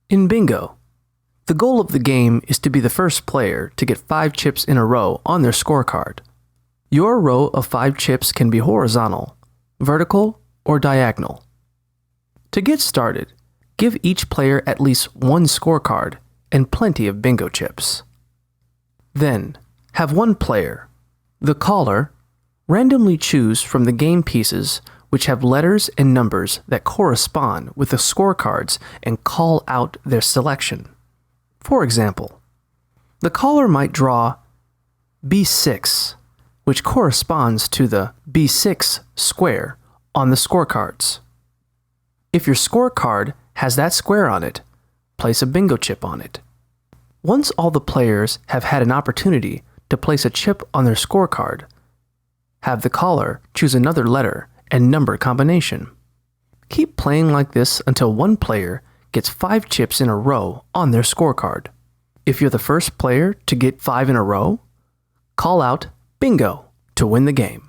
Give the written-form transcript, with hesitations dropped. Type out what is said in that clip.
In bingo, the goal of the game is to be the first player to get 5 chips in a row on their scorecard. Your row of 5 chips can be horizontal, vertical, or diagonal. To get started, give each player at least 1 scorecard and plenty of bingo chips. Then, have one player, the caller, randomly choose from the game pieces which have letters and numbers that correspond with the scorecards and call out their selection. For example, the caller might draw B6, which corresponds to the B6 square on the scorecards. If your scorecard has that square on it, place a bingo chip on it. Once all the players have had an opportunity to place a chip on their scorecard, have the caller choose another letter and number combination. Keep playing like this until one player gets 5 chips in a row on their scorecard. If you're the first player to get 5 in a row, call out bingo to win the game.